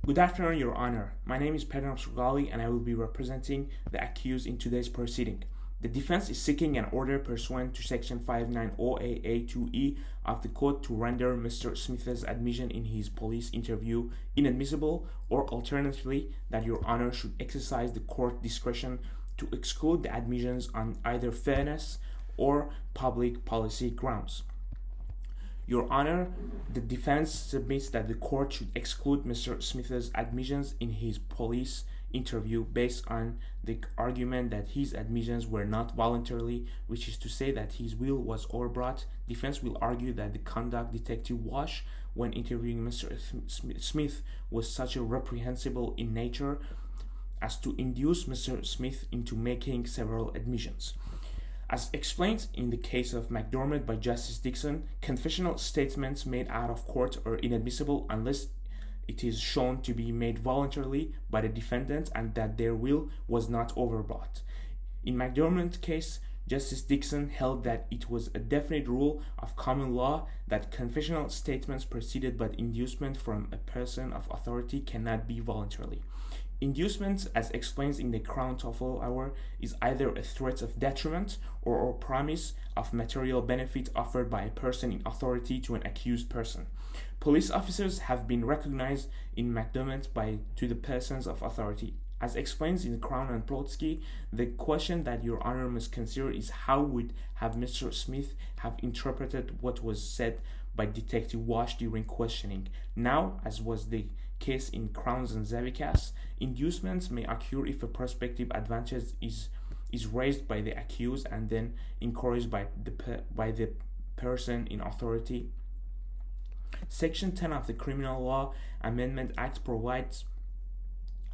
Good afternoon, Your Honor. My name is Pedram Sugali and I will be representing the accused in today's proceeding. The defense is seeking an order pursuant to Section 5908A2E of the Code to render Mr. Smith's admission in his police interview inadmissible, or alternatively, that Your Honor should exercise the court discretion to exclude the admissions on either fairness or public policy grounds. Your Honor, the defense submits that the court should exclude Mr. Smith's admissions in his police interview based on the argument that his admissions were not voluntary, which is to say that his will was overbrought. Defense will argue that the conduct Detective Wash when interviewing Mr. Smith was such a reprehensible in nature as to induce Mr. Smith into making several admissions. As explained in the case of McDermott by Justice Dixon, confessional statements made out of court are inadmissible unless it is shown to be made voluntarily by the defendant and that their will was not overbrought. In McDermott's case, Justice Dixon held that it was a definite rule of common law that confessional statements preceded by inducement from a person of authority cannot be voluntarily. Inducement, as explained in the Crown TOEFL Hour, is either a threat of detriment or a promise of material benefit offered by a person in authority to an accused person. Police officers have been recognized in McDermott to the persons of authority. As explained in Crown and Plotsky, the question that Your Honor must consider is how would have Mr. Smith have interpreted what was said by Detective Wash during questioning. Now, as was the case in Crowns and Zavikas, inducements may occur if a prospective advantage is raised by the accused and then encouraged by the person in authority. Section 10 of the Criminal Law Amendment Act provides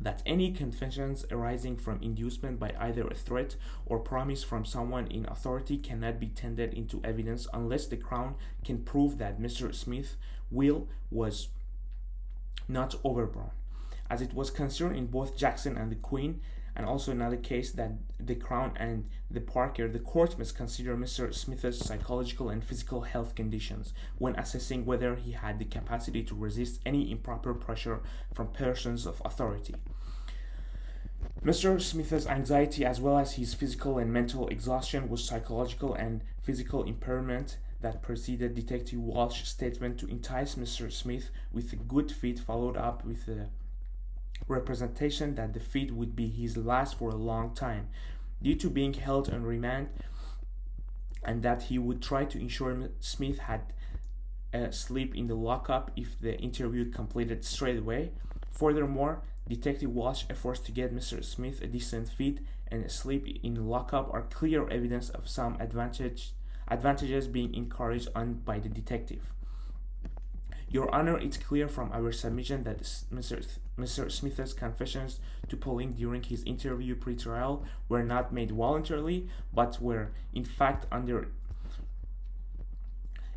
that any confessions arising from inducement by either a threat or promise from someone in authority cannot be tendered into evidence unless the Crown can prove that Mr. Smith's will was not overborne. As it was concerned in both Jackson and the Queen, and also another case that the Crown and the Parker, the court must consider Mr. Smith's psychological and physical health conditions when assessing whether he had the capacity to resist any improper pressure from persons of authority. Mr. Smith's anxiety as well as his physical and mental exhaustion was psychological and physical impairment that preceded Detective Walsh's statement to entice Mr. Smith with a good feed, followed up with the representation that the feed would be his last for a long time due to being held on remand, and that he would try to ensure Smith had a sleep in the lockup if the interview completed straight away. Furthermore, Detective Walsh's efforts to get Mr. Smith a decent feed and a sleep in lockup are clear evidence of some advantages being encouraged on by the detective. Your Honor, it's clear from our submission that Mr. Smith's confessions to polling during his interview pre-trial were not made voluntarily, but were in fact under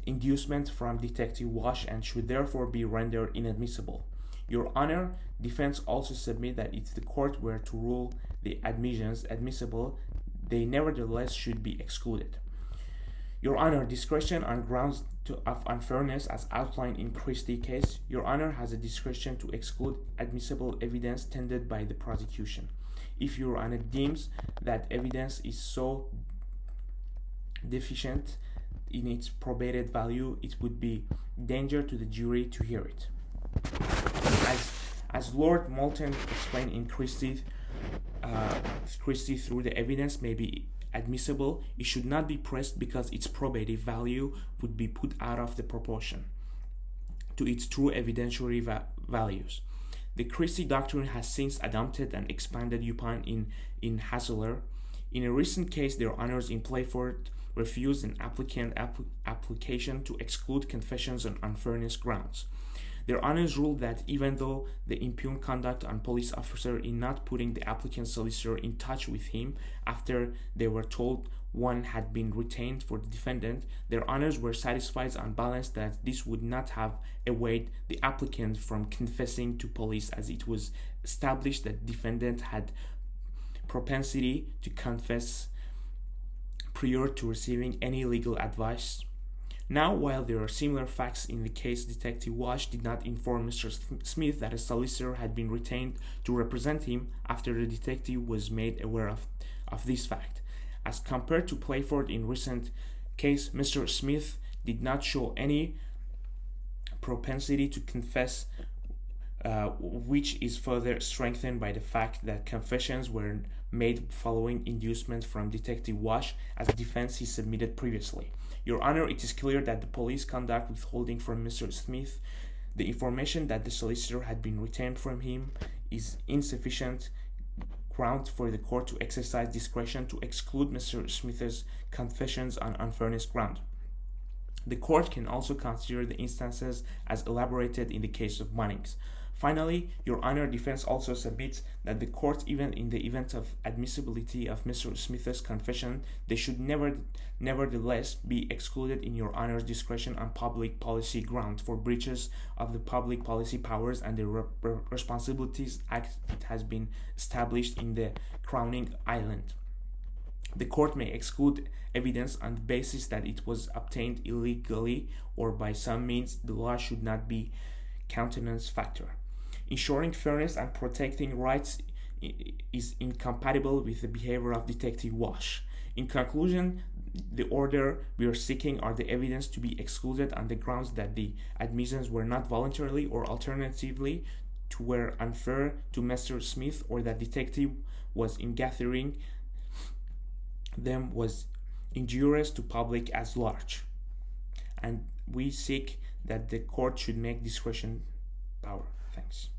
inducement from Detective Wash and should therefore be rendered inadmissible. Your Honor, defense also submit that if the court were to rule the admissions admissible, they nevertheless should be excluded. Your Honor, discretion on grounds of unfairness as outlined in Christie case, Your Honor has a discretion to exclude admissible evidence tendered by the prosecution. If Your Honor deems that evidence is so deficient in its probated value, it would be danger to the jury to hear it. As Lord Moulton explained in Christie, through the evidence may be admissible, it should not be pressed because its probative value would be put out of the proportion to its true evidentiary values. The Christie doctrine has since adopted and expanded upon in Hassler. In a recent case, Their Honors in Playford refused an application to exclude confessions on unfairness grounds. Their Honors ruled that even though the impugned conduct on police officer in not putting the applicant's solicitor in touch with him after they were told one had been retained for the defendant, Their Honors were satisfied on balance that this would not have awayed the applicant from confessing to police, as it was established that the defendant had propensity to confess prior to receiving any legal advice Now, while there are similar facts in the case, Detective Walsh did not inform Mr. Smith that a solicitor had been retained to represent him after the detective was made aware of this fact. As compared to Playford in recent case, Mr. Smith did not show any propensity to confess, which is further strengthened by the fact that confessions were made following inducement from Detective Walsh as defense he submitted previously. Your Honor, it is clear that the police conduct withholding from Mr. Smith the information that the solicitor had been retained from him is insufficient ground for the court to exercise discretion to exclude Mr. Smith's confessions on unfairness ground. The court can also consider the instances as elaborated in the case of Munnings. Finally, Your Honor, defense also submits that the court, even in the event of admissibility of Mr. Smith's confession, they should nevertheless be excluded in Your Honor's discretion on public policy grounds for breaches of the public policy powers and the Responsibilities Act that has been established in the Crowning Island. The court may exclude evidence on the basis that it was obtained illegally or by some means the law should not be countenance factor. Ensuring fairness and protecting rights is incompatible with the behavior of Detective Walsh. In conclusion, the order we are seeking are the evidence to be excluded on the grounds that the admissions were not voluntarily or alternatively were unfair to Mr. Smith, or that detective was in gathering them was injurious to public as large. And we seek that the court should make discretion power. Thanks.